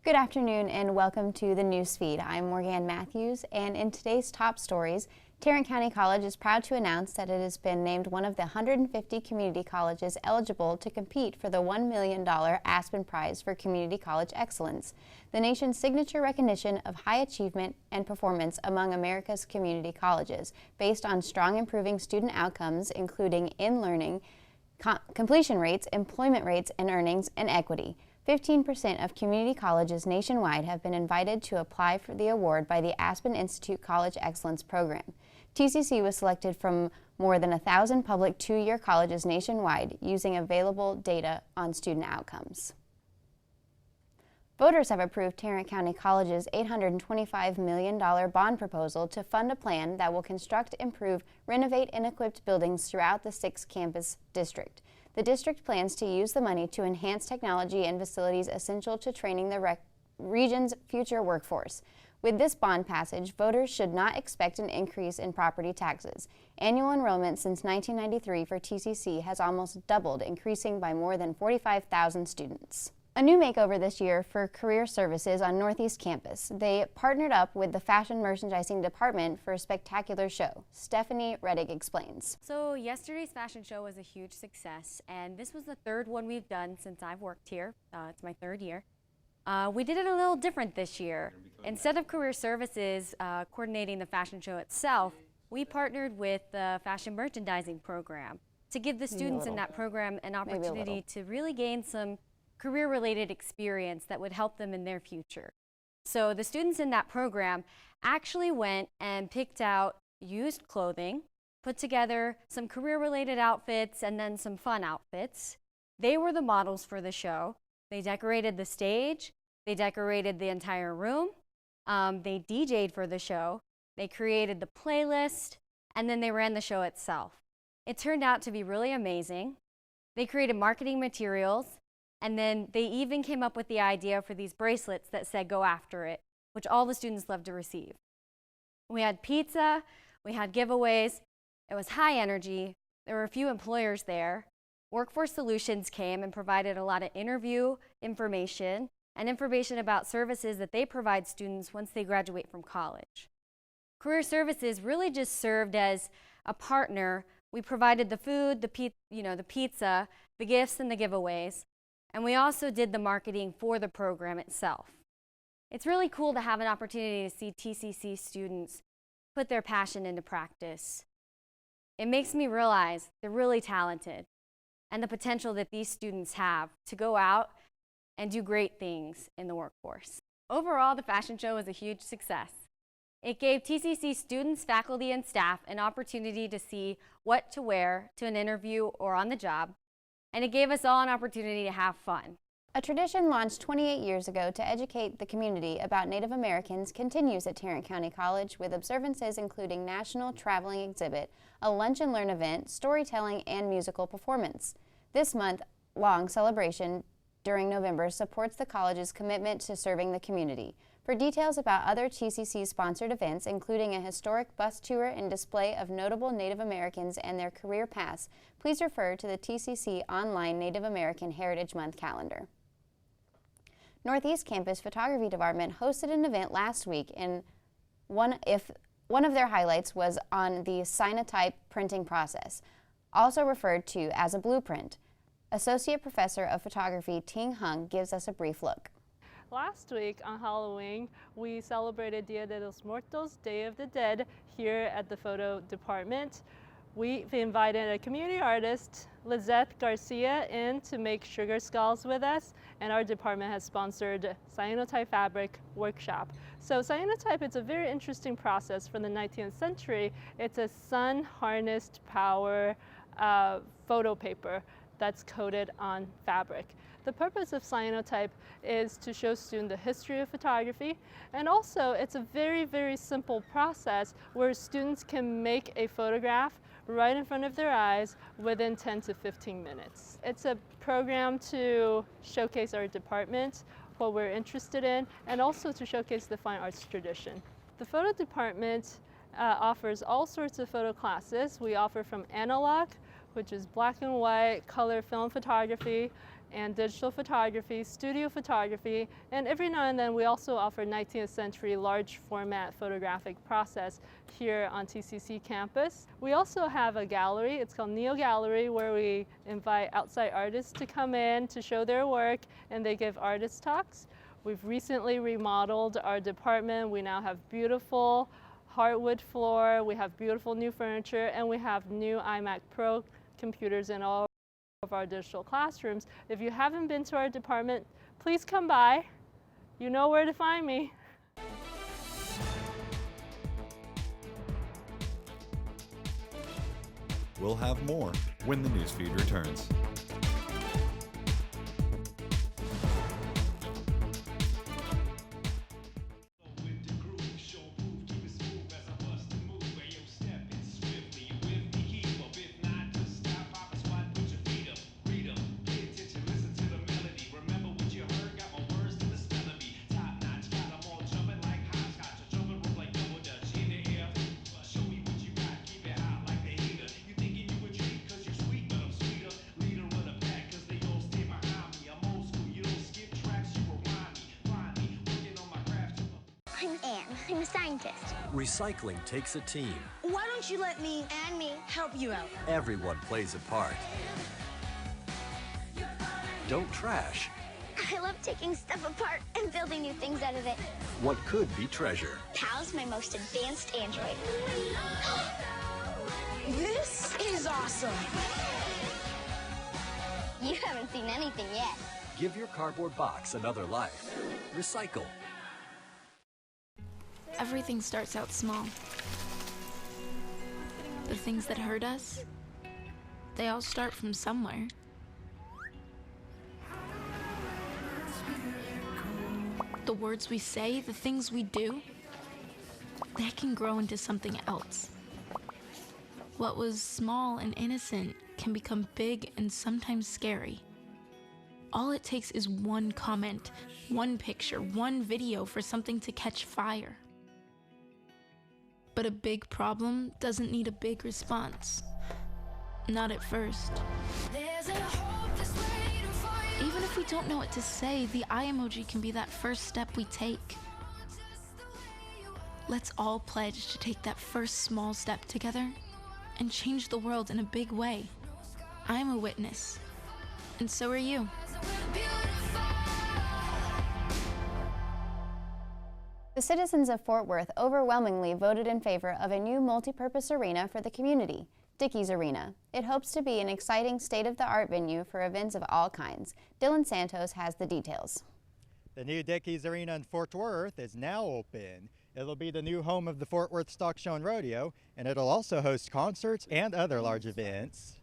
Good afternoon and welcome to the NewsFeed. I'm Morgan Matthews, and in today's top stories, Tarrant County College is proud to announce that it has been named one of the 150 community colleges eligible to compete for the $1 million Aspen Prize for Community College Excellence, the nation's signature recognition of high achievement and performance among America's community colleges, based on strong improving student outcomes, including in learning, completion rates, employment rates, and earnings, and equity. 15% of community colleges nationwide have been invited to apply for the award by the Aspen Institute College Excellence Program. TCC was selected from more than 1,000 public two-year colleges nationwide using available data on student outcomes. Voters have approved Tarrant County College's $825 million bond proposal to fund a plan that will construct, improve, renovate, and equip buildings throughout the 6-campus district. The district plans to use the money to enhance technology and facilities essential to training the region's future workforce. With this bond passage, voters should not expect an increase in property taxes. Annual enrollment since 1993 for TCC has almost doubled, increasing by more than 45,000 students. A new makeover this year for Career Services on Northeast Campus. They partnered up with the Fashion Merchandising Department for a spectacular show. Stephanie Reddick explains. So yesterday's fashion show was a huge success, and this was the third one we've done since I've worked here. It's my third year. We did it a little different this year. Instead of Career Services coordinating the fashion show itself, we partnered with the Fashion Merchandising Program to give the students in that program an opportunity to really gain some career-related experience that would help them in their future. So the students in that program actually went and picked out used clothing, put together some career-related outfits and then some fun outfits. They were the models for the show. They decorated the stage, they decorated the entire room, they DJ'd for the show, they created the playlist, and then they ran the show itself. It turned out to be really amazing. They created marketing materials, and then they even came up with the idea for these bracelets that said "Go After It," which all the students loved to receive. We had pizza, we had giveaways, it was high energy, there were a few employers there. Workforce Solutions came and provided a lot of interview information and information about services that they provide students once they graduate from college. Career Services really just served as a partner. We provided the food, the pizza, the gifts, and the giveaways. And we also did the marketing for the program itself. It's really cool to have an opportunity to see TCC students put their passion into practice. It makes me realize they're really talented and the potential that these students have to go out and do great things in the workforce. Overall, the fashion show was a huge success. It gave TCC students, faculty, and staff an opportunity to see what to wear to an interview or on the job, and it gave us all an opportunity to have fun. A tradition launched 28 years ago to educate the community about Native Americans continues at Tarrant County College with observances including National Traveling Exhibit, a lunch and learn event, storytelling, and musical performance. This month-long celebration during November supports the college's commitment to serving the community. For details about other TCC-sponsored events, including a historic bus tour and display of notable Native Americans and their career paths, please refer to the TCC online Native American Heritage Month calendar. Northeast Campus Photography Department hosted an event last week, and one of their highlights was on the Cyanotype printing process, also referred to as a blueprint. Associate Professor of Photography Ting Hung gives us a brief look. Last week on Halloween, we celebrated Dia de los Muertos, Day of the Dead, here at the photo department. We invited a community artist, Lizette Garcia, in to make sugar skulls with us, and our department has sponsored cyanotype fabric workshop. So cyanotype is a very interesting process from the 19th century. It's a sun-harnessed power photo paper that's coated on fabric. The purpose of cyanotype is to show students the history of photography, and also it's a very, very simple process where students can make a photograph right in front of their eyes within 10 to 15 minutes. It's a program to showcase our department, what we're interested in, and also to showcase the fine arts tradition. The photo department offers all sorts of photo classes. We offer from analog, which is black and white, color film photography, and digital photography, studio photography, and every now and then we also offer 19th century large format photographic process here on TCC campus. We also have a gallery, it's called Neo Gallery, where we invite outside artists to come in to show their work and they give artist talks. We've recently remodeled our department. We now have beautiful hardwood floor, we have beautiful new furniture, and we have new iMac Pro computers in all of our digital classrooms. If you haven't been to our department, please come by. You know where to find me. We'll have more when the newsfeed returns. I'm a scientist. Recycling takes a team. Why don't you let me and me help you out? Everyone plays a part. Don't trash I love taking stuff apart and building new things out of it. what could be treasure. Pal's my most advanced android. This is awesome. You haven't seen anything yet. Give your cardboard box another life. Recycle. Everything starts out small. The things that hurt us, they all start from somewhere. The words we say, the things we do, they can grow into something else. What was small and innocent can become big and sometimes scary. All it takes is one comment, one picture, one video for something to catch fire. But a big problem doesn't need a big response. Not at first. Even if we don't know what to say, the eye emoji can be that first step we take. Let's all pledge to take that first small step together and change the world in a big way. I'm a witness, and so are you. The citizens of Fort Worth overwhelmingly voted in favor of a new multi-purpose arena for the community, Dickies Arena. It hopes to be an exciting state-of-the-art venue for events of all kinds. Dylan Santos has the details. The new Dickies Arena in Fort Worth is now open. It'll be the new home of the Fort Worth Stock Show and Rodeo, and it'll also host concerts and other large events.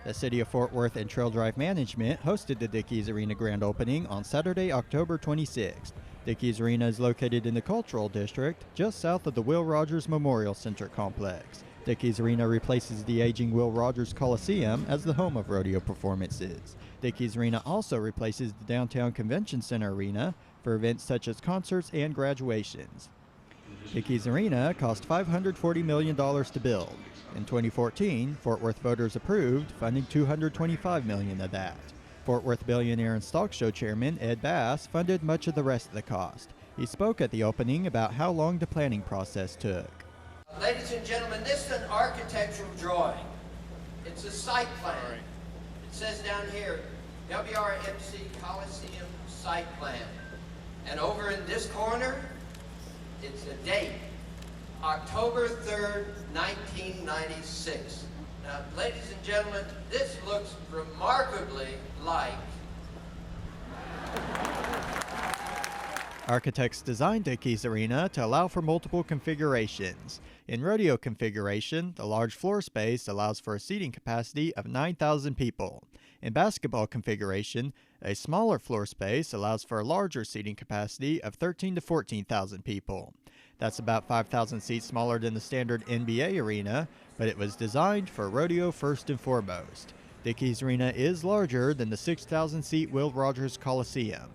The City of Fort Worth and Trail Drive Management hosted the Dickies Arena grand opening on Saturday, October 26th. Dickies Arena is located in the Cultural District, just south of the Will Rogers Memorial Center complex. Dickies Arena replaces the aging Will Rogers Coliseum as the home of rodeo performances. Dickies Arena also replaces the Downtown Convention Center Arena for events such as concerts and graduations. Dickies Arena cost $540 million to build. In 2014, Fort Worth voters approved, funding $225 million of that. Fort Worth billionaire and stock show chairman Ed Bass funded much of the rest of the cost. He spoke at the opening about how long the planning process took. Ladies and gentlemen, this is an architectural drawing. It's a site plan. It says down here, WRMC Coliseum site plan. And over in this corner, it's a date, October 3rd, 1996. Now, ladies and gentlemen, this looks remarkably like. Architects designed Dickies Arena to allow for multiple configurations. In rodeo configuration, the large floor space allows for a seating capacity of 9,000 people. In basketball configuration, a smaller floor space allows for a larger seating capacity of 13,000 to 14,000 people. That's about 5,000 seats smaller than the standard NBA arena, but it was designed for rodeo first and foremost. Dickies Arena is larger than the 6,000-seat Will Rogers Coliseum.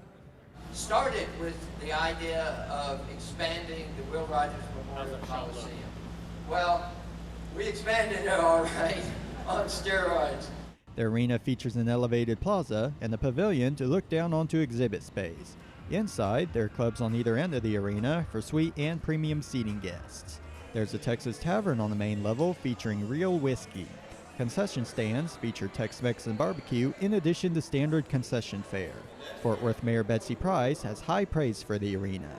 Started with the idea of expanding the Will Rogers Memorial Coliseum. Well, we expanded it all right on steroids. The arena features an elevated plaza and a pavilion to look down onto exhibit space. Inside, there are clubs on either end of the arena for suite and premium seating guests. There's a Texas Tavern on the main level featuring real whiskey. Concession stands feature Tex-Mex and barbecue in addition to standard concession fare. Fort Worth Mayor Betsy Price has high praise for the arena.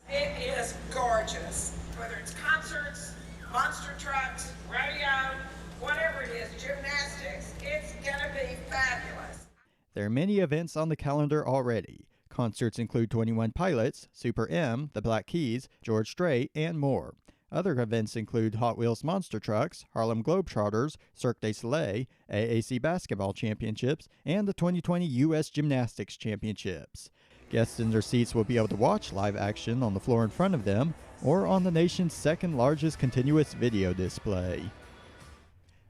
It is gorgeous. Whether it's concerts, monster trucks, rodeo, whatever it is, gymnastics, it's gonna be fabulous. There are many events on the calendar already. Concerts include 21 Pilots, Super M, the Black Keys, George Strait, and more. Other events include Hot Wheels Monster Trucks, Harlem Globetrotters, Cirque du Soleil, AAC Basketball Championships, and the 2020 U.S. Gymnastics Championships. Guests in their seats will be able to watch live action on the floor in front of them or on the nation's second largest continuous video display.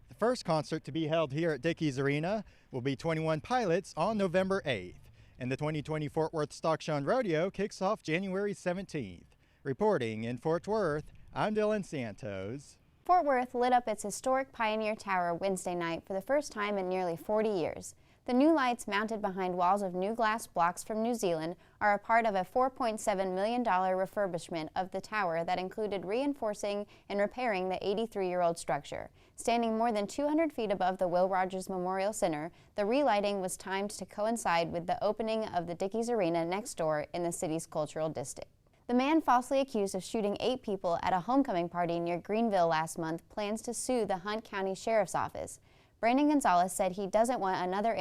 The first concert to be held here at Dickies Arena will be 21 Pilots on November 8th, and the 2020 Fort Worth Stock Show and Rodeo kicks off January 17th. Reporting in Fort Worth, I'm Dylan Santos. Fort Worth lit up its historic Pioneer Tower Wednesday night for the first time in nearly 40 years. The new lights mounted behind walls of new glass blocks from New Zealand are a part of a $4.7 million refurbishment of the tower that included reinforcing and repairing the 83-year-old structure. Standing more than 200 feet above the Will Rogers Memorial Center, the relighting was timed to coincide with the opening of the Dickies Arena next door in the city's cultural district. The man falsely accused of shooting 8 people at a homecoming party near Greenville last month plans to sue the Hunt County Sheriff's Office. Brandon Gonzalez said he doesn't want another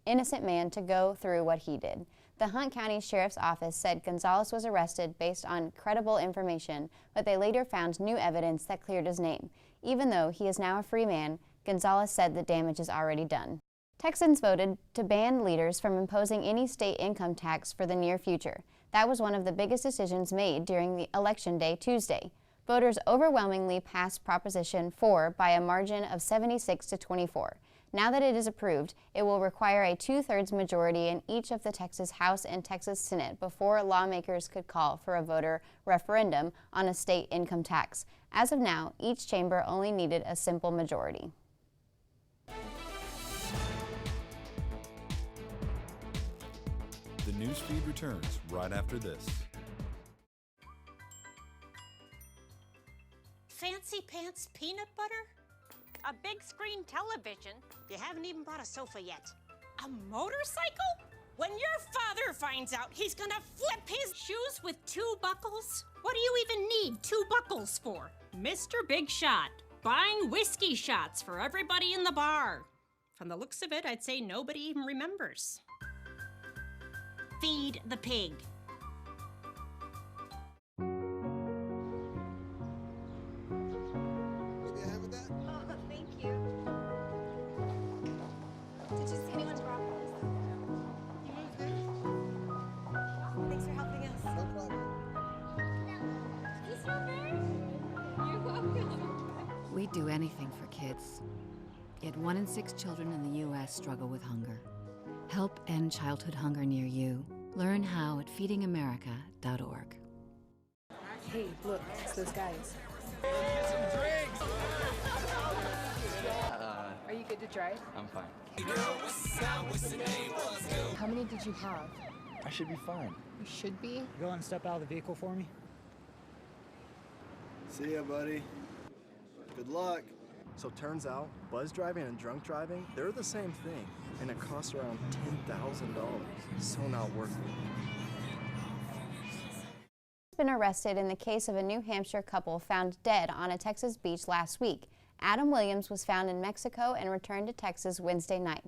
innocent man to go through what he did. The Hunt County Sheriff's Office said Gonzalez was arrested based on credible information, but they later found new evidence that cleared his name. Even though he is now a free man, Gonzalez said the damage is already done. Texans voted to ban leaders from imposing any state income tax for the near future. That was one of the biggest decisions made during the Election Day Tuesday. Voters overwhelmingly passed Proposition 4 by a margin of 76 to 24. Now that it is approved, it will require a 2/3 majority in each of the Texas House and Texas Senate before lawmakers could call for a voter referendum on a state income tax. As of now, each chamber only needed a simple majority. The NewsFeed returns right after this. Fancy pants peanut butter? A big screen television? You haven't even bought a sofa yet. A motorcycle? When your father finds out, he's gonna flip his shoes with 2 buckles? What do you even need 2 buckles for? Mr. Big Shot, buying whiskey shots for everybody in the bar. From the looks of it, I'd say nobody even remembers. Feed the pig. We do anything for kids. Yet 1 in 6 children in the U.S. struggle with hunger. Help end childhood hunger near you. Learn how at feedingamerica.org. Hey, look, it's those guys. Are you good to drive? I'm fine. How many did you have? I should be fine. You should be? Go and step out of the vehicle for me. See ya, buddy. Good luck. So turns out, buzz driving and drunk driving, they're the same thing, and it costs around $10,000. So not worth it. Been arrested in the case of a New Hampshire couple found dead on a Texas beach last week. Adam Williams was found in Mexico and returned to Texas Wednesday night.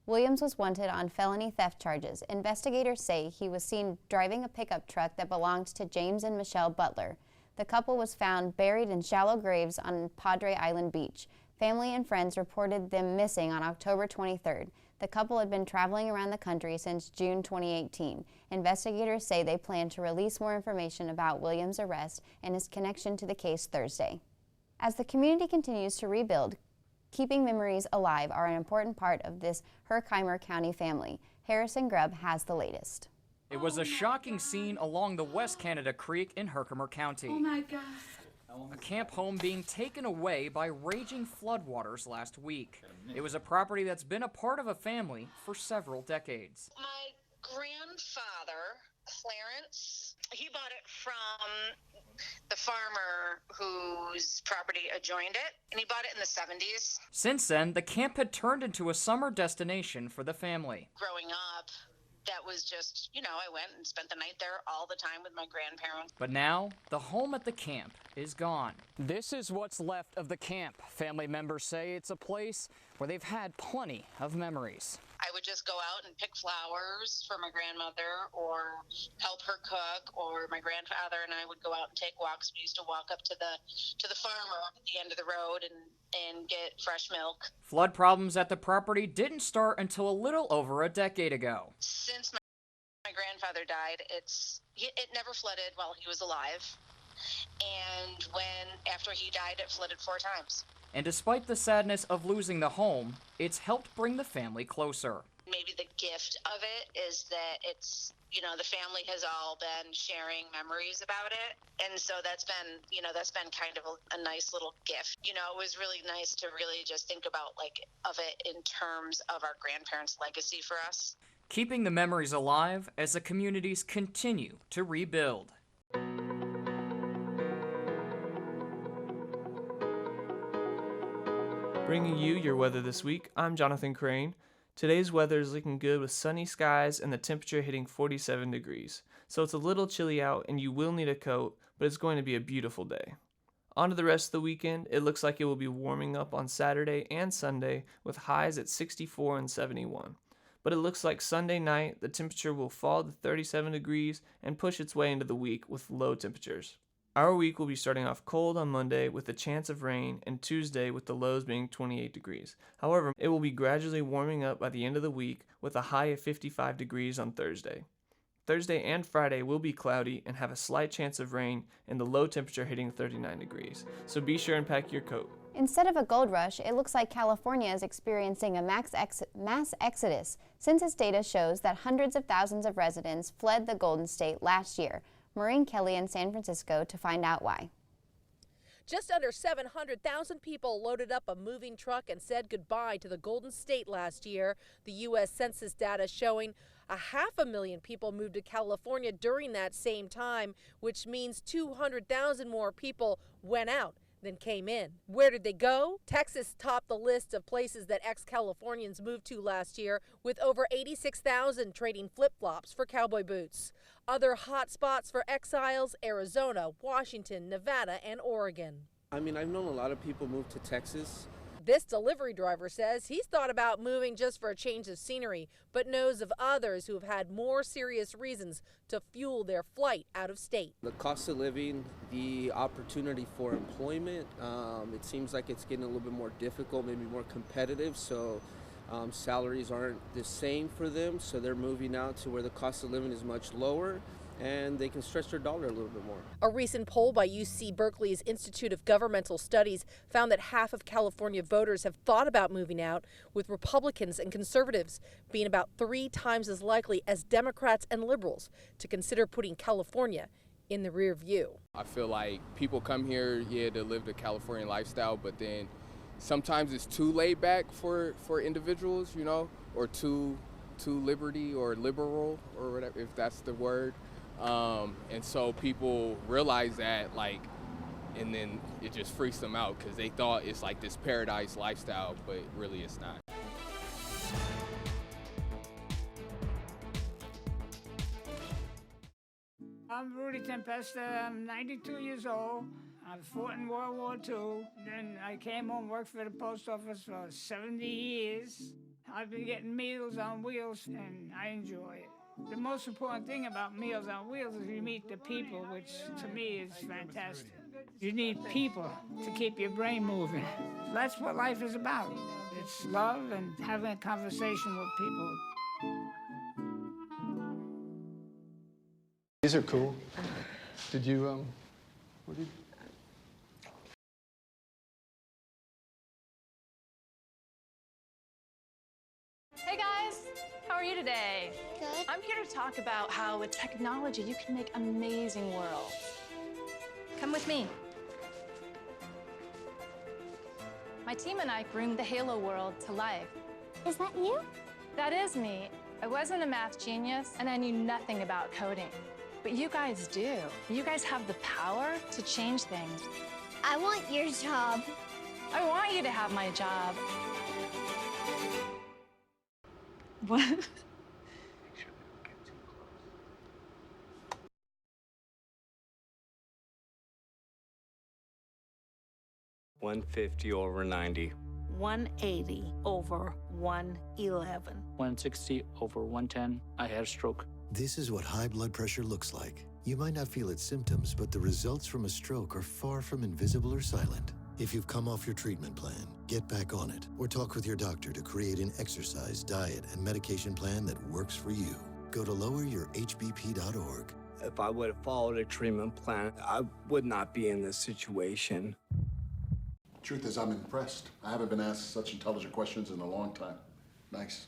Williams was wanted on felony theft charges. Investigators say he was seen driving a pickup truck that belonged to James and Michelle Butler. The couple was found buried in shallow graves on Padre Island Beach. Family and friends reported them missing on October 23rd. The couple had been traveling around the country since June 2018. Investigators say they plan to release more information about Williams' arrest and his connection to the case Thursday. As the community continues to rebuild, keeping memories alive are an important part of this Herkimer County family. Harrison Grubb has the latest. It was a shocking scene along the West Canada Creek in Herkimer County. Oh my God. A camp home being taken away by raging floodwaters last week. It was a property that's been a part of a family for several decades. My grandfather, Clarence, he bought it from the farmer whose property adjoined it, and he bought it in the 70s. Since then, the camp had turned into a summer destination for the family. Growing up, that was just, I went and spent the night there all the time with my grandparents. But now, the home at the camp is gone. This is what's left of the camp. Family members say it's a place where they've had plenty of memories. I would just go out and pick flowers for my grandmother or help her cook, or my grandfather and I would go out and take walks. We used to walk up to the farmer up at the end of the road and get fresh milk. Flood problems at the property didn't start until a little over a decade ago. Since my grandfather died, it never flooded while he was alive. And after he died, it flooded 4 times. And despite the sadness of losing the home, it's helped bring the family closer. Maybe the gift of it is that it's, the family has all been sharing memories about it. And so that's been kind of a nice little gift. It was really nice to really just think about of it in terms of our grandparents' legacy for us. Keeping the memories alive as the communities continue to rebuild. Bringing you your weather this week, I'm Jonathan Crane. Today's weather is looking good with sunny skies and the temperature hitting 47 degrees. So it's a little chilly out and you will need a coat, but it's going to be a beautiful day. On to the rest of the weekend, it looks like it will be warming up on Saturday and Sunday with highs at 64 and 71. But it looks like Sunday night the temperature will fall to 37 degrees and push its way into the week with low temperatures. Our week will be starting off cold on Monday with a chance of rain, and Tuesday with the lows being 28 degrees. However, it will be gradually warming up by the end of the week with a high of 55 degrees on Thursday. Thursday and Friday will be cloudy and have a slight chance of rain, and the low temperature hitting 39 degrees. So be sure and pack your coat. Instead of a gold rush, it looks like California is experiencing a mass exodus. Census data shows that hundreds of thousands of residents fled the Golden State last year. Maureen Kelly in San Francisco to find out why. Just under 700,000 people loaded up a moving truck and said goodbye to the Golden State last year. The U.S. Census data showing 500,000 people moved to California during that same time, which means 200,000 more people went out than came in. Where did they go? Texas topped the list of places that ex-Californians moved to last year, with over 86,000 trading flip-flops for cowboy boots. Other hot spots for exiles: Arizona, Washington, Nevada, and Oregon. I've known a lot of people move to Texas. This delivery driver says he's thought about moving just for a change of scenery, but knows of others who have had more serious reasons to fuel their flight out of state. The cost of living, the opportunity for employment, it seems like it's getting a little bit more difficult, maybe more competitive, so salaries aren't the same for them, so they're moving out to where the cost of living is much lower and they can stretch their dollar a little bit more. A recent poll by UC Berkeley's Institute of Governmental Studies found that half of California voters have thought about moving out, with Republicans and conservatives being about 3 times as likely as Democrats and liberals to consider putting California in the rear view. I feel like people come here, to live the California lifestyle, but then sometimes it's too laid back for individuals, or too liberty or liberal or whatever, if that's the word. And so people realize that, and then it just freaks them out because they thought it's like this paradise lifestyle, but really it's not. I'm Rudy Tempesta. I'm 92 years old. I fought in World War II. Then I came home, worked for the post office for 70 years. I've been getting Meals on Wheels, and I enjoy it. The most important thing about Meals on Wheels is you meet the people, which to me is fantastic. You need people to keep your brain moving. That's what life is about. It's love and having a conversation with people. These are cool. Did you, what did you? Hey guys, how are you today? Good. I'm here to talk about how with technology you can make amazing worlds. Come with me. My team and I bring the Halo world to life. Is that you? That is me. I wasn't a math genius, and I knew nothing about coding. But you guys do. You guys have the power to change things. I want your job. I want you to have my job. What? 150 over 90. 180 over 111. 160 over 110. I had a stroke. This is what high blood pressure looks like. You might not feel its symptoms, but the results from a stroke are far from invisible or silent. If you've come off your treatment plan, get back on it or talk with your doctor to create an exercise, diet, and medication plan that works for you. Go to loweryourhbp.org. If I would have followed a treatment plan, I would not be in this situation. Truth is, I'm impressed. I haven't been asked such intelligent questions in a long time. Nice.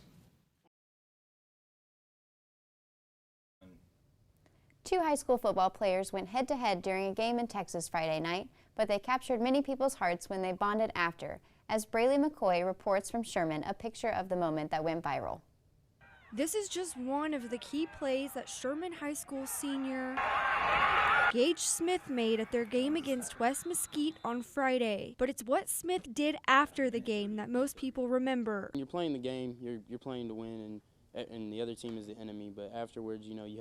Two high school football players went head-to-head during a game in Texas Friday night, but they captured many people's hearts when they bonded after. As Braylee McCoy reports from Sherman, a picture of the moment that went viral. This is just one of the key plays that Sherman High School senior Gage Smith made at their game against West Mesquite on Friday. But it's what Smith did after the game that most people remember. When you're playing the game, you're playing to win, and the other team is the enemy. But afterwards, you know, you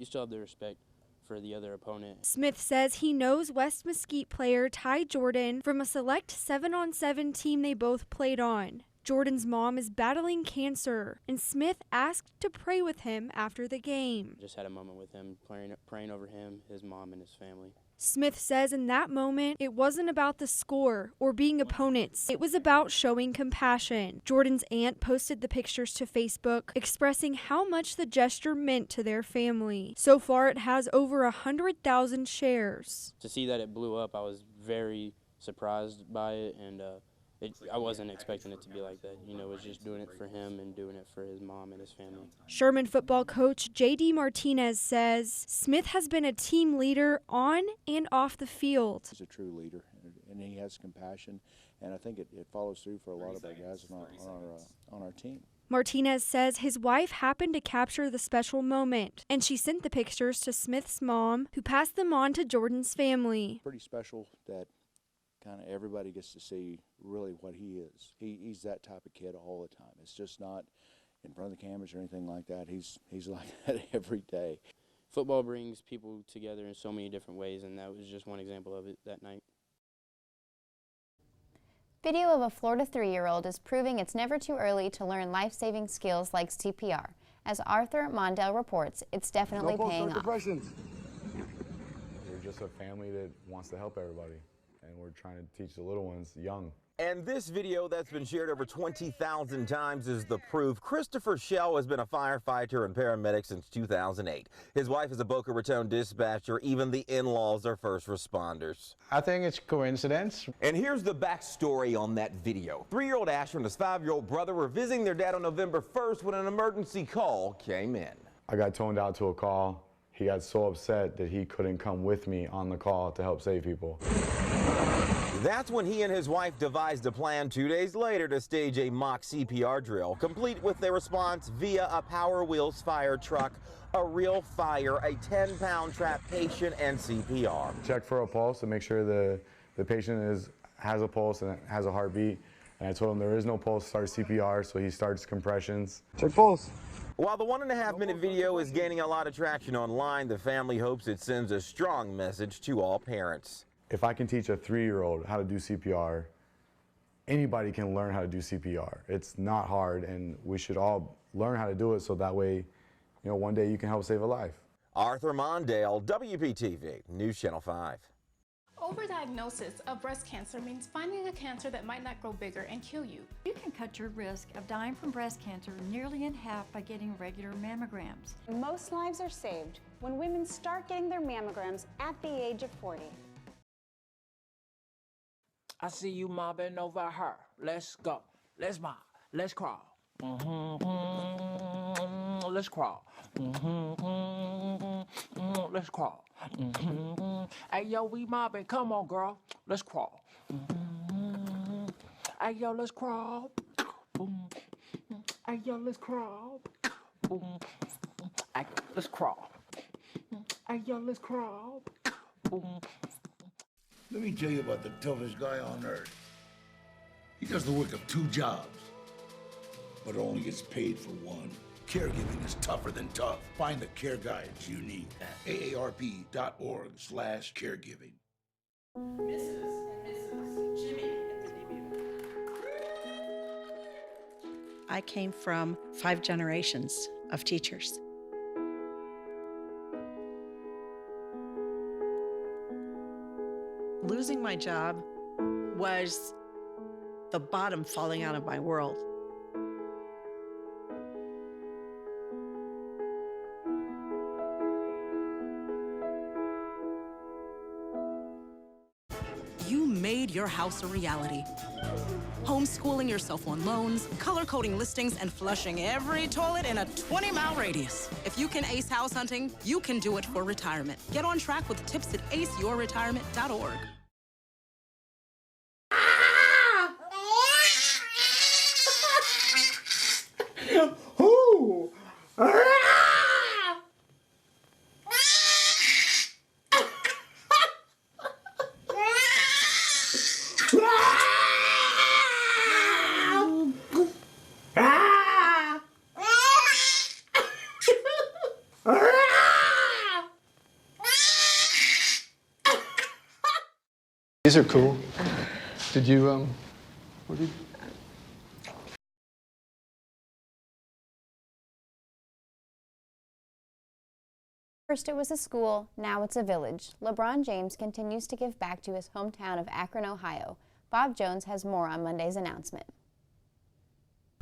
still have the respect for the other opponent. Smith says he knows West Mesquite player Ty Jordan from a select 7-on-7 team they both played on. Jordan's mom is battling cancer, and Smith asked to pray with him after the game. Just had a moment with him, praying over him, his mom, and his family. Smith says in that moment, it wasn't about the score or being opponents. It was about showing compassion. Jordan's aunt posted the pictures to Facebook, expressing how much the gesture meant to their family. So far, it has over 100,000 shares. To see that it blew up, I was very surprised by it, and I wasn't expecting it to be like that. You know, it was just doing it for him and doing it for his mom and his family. Sherman football coach J.D. Martinez says Smith has been a team leader on and off the field. He's a true leader, and he has compassion, and I think it follows through for a lot of our guys on our team. Martinez says his wife happened to capture the special moment, and she sent the pictures to Smith's mom, who passed them on to Jordan's family. Pretty special that kind of everybody gets to see really what he is. He's that type of kid all the time. It's just not in front of the cameras or anything like that. He's like that every day. Football brings people together in so many different ways, and that was just one example of it that night. Video of a Florida 3-year-old is proving it's never too early to learn life-saving skills like CPR. As Arthur Mondale reports, it's definitely paying off. We're just a family that wants to help everybody, and we're trying to teach the little ones young. And this video that's been shared over 20,000 times is the proof. Christopher Shell has been a firefighter and paramedic since 2008. His wife is a Boca Raton dispatcher. Even the in-laws are first responders. I think it's coincidence. And here's the backstory on that video. 3-year-old Asher and his 5-year-old brother were visiting their dad on November 1st when an emergency call came in. I got toned out to a call. He got so upset that he couldn't come with me on the call to help save people. That's when he and his wife devised a plan 2 days later to stage a mock CPR drill, complete with their response via a Power Wheels fire truck, a real fire, a 10-pound trapped patient, and CPR. Check for a pulse to make sure the patient has a pulse and has a heartbeat. And I told him there is no pulse, start CPR, so he starts compressions. Check pulse. While the 1.5-minute video is gaining a lot of traction online, the family hopes it sends a strong message to all parents. If I can teach a 3-year-old how to do CPR, anybody can learn how to do CPR. It's not hard, and we should all learn how to do it so that way, you know, one day you can help save a life. Arthur Mondale, WPTV, News Channel 5. Overdiagnosis of breast cancer means finding a cancer that might not grow bigger and kill you. You can cut your risk of dying from breast cancer nearly in half by getting regular mammograms. Most lives are saved when women start getting their mammograms at the age of 40. I see you mobbing over her. Let's go. Let's mob. Let's crawl. Let's crawl. Let's crawl. Hey, yo, we mobbing. Come on, girl. Let's crawl. Hey, yo, let's crawl. Boom. Hey, yo, let's crawl. Boom. Hey, let's crawl. Hey, yo, let's crawl. Boom. Let me tell you about the toughest guy on earth. He does the work of 2 jobs, but only gets paid for 1. Caregiving is tougher than tough. Find the care guides you need at aarp.org/caregiving. Mrs. and Mrs. Jimmy at the debut. I came from 5 generations of teachers. Losing my job was the bottom falling out of my world. You made your house a reality. Homeschooling yourself on loans, color-coding listings, and flushing every toilet in a 20-mile radius. If you can ace house hunting, you can do it for retirement. Get on track with tips at aceyourretirement.org. Ooh. These are cool. Did you, what did First it was a school, now it's a village. LeBron James continues to give back to his hometown of Akron, Ohio. Bob Jones has more on Monday's announcement.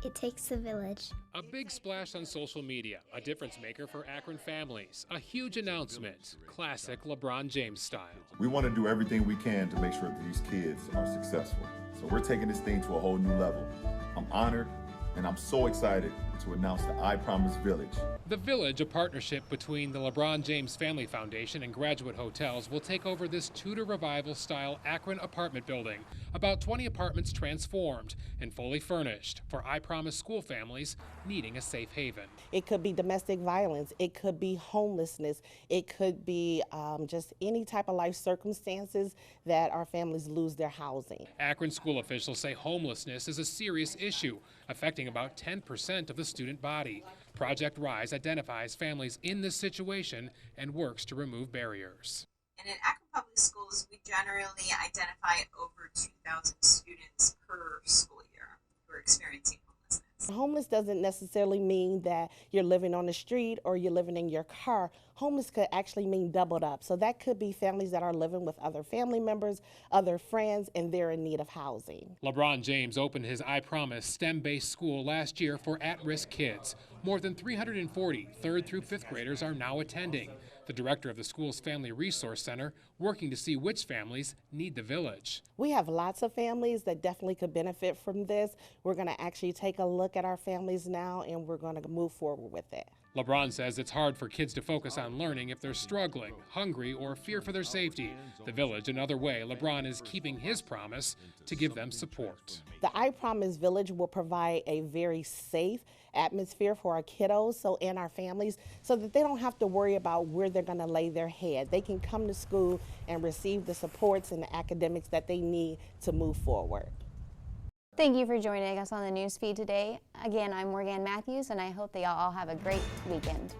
It takes a village. A big splash on social media, a difference maker for Akron families, a huge announcement, classic LeBron James style. We want to do everything we can to make sure that these kids are successful. So we're taking this thing to a whole new level. I'm honored and I'm so excited to announce the I Promise Village. The Village, a partnership between the LeBron James Family Foundation and Graduate Hotels, will take over this Tudor Revival-style Akron apartment building. About 20 apartments transformed and fully furnished for I Promise school families needing a safe haven. It could be domestic violence, it could be homelessness, it could be just any type of life circumstances that our families lose their housing. Akron school officials say homelessness is a serious issue, affecting about 10% of the student body. Project Rise identifies families in this situation and works to remove barriers. And in Akron Public Schools, we generally identify over 2,000 students per school year who are experiencing homelessness. Homeless doesn't necessarily mean that you're living on the street or you're living in your car. Homeless could actually mean doubled up. So that could be families that are living with other family members, other friends, and they're in need of housing. LeBron James opened his I Promise STEM-based school last year for at-risk kids. More than 340 3rd through 5th graders are now attending. The director of the school's Family Resource Center working to see which families need the village. We have lots of families that definitely could benefit from this. We're going to actually take a look at our families now and we're going to move forward with it. LeBron says it's hard for kids to focus on learning if they're struggling, hungry, or fear for their safety. The Village, another way LeBron is keeping his promise to give them support. The I Promise Village will provide a very safe atmosphere for our kiddos and our families so that they don't have to worry about where they're going to lay their head. They can come to school and receive the supports and the academics that they need to move forward. Thank you for joining us on the news feed today. Again, I'm Morgan Matthews, and I hope that y'all all have a great weekend.